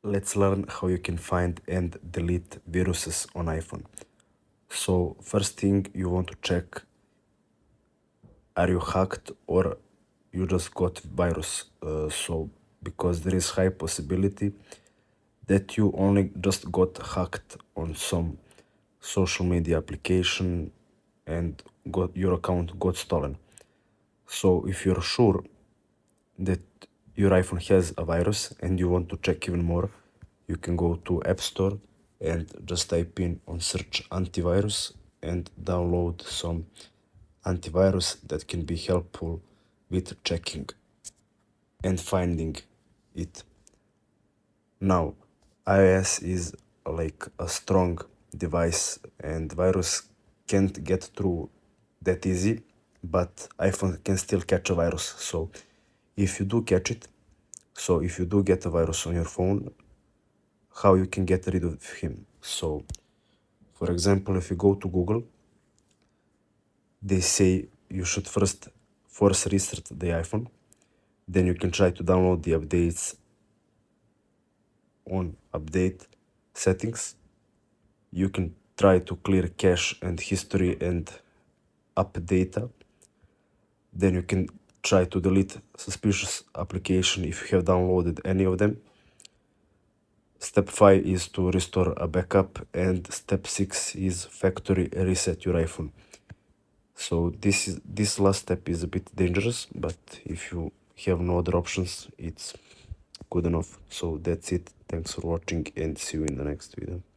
Let's learn how you can find and delete viruses on iPhone. So first thing you want to check, are you hacked or you just got virus? So because there is high possibility that you only just got hacked on some social media application and got your account got stolen. So if you're sure that your iPhone has a virus and you want to check even more, you can go to App Store and just type in on search antivirus and download some antivirus that can be helpful with checking and finding it. Now, iOS is like a strong device and virus can't get through that easy, but iPhone can still catch a virus. So if you do catch it, so if you do get a virus on your phone, how you can get rid of him? So for example, if you go to Google, they say you should first force restart the iPhone. Then you can try to download the updates on update settings. You can try to clear cache and history and up data. Then you can try to delete suspicious application if you have downloaded any of them. Step 5 is to restore a backup, and step 6 is factory reset your iPhone. So this last step is a bit dangerous, but if you have no other options, it's good enough. So that's it. Thanks for watching and see you in the next video.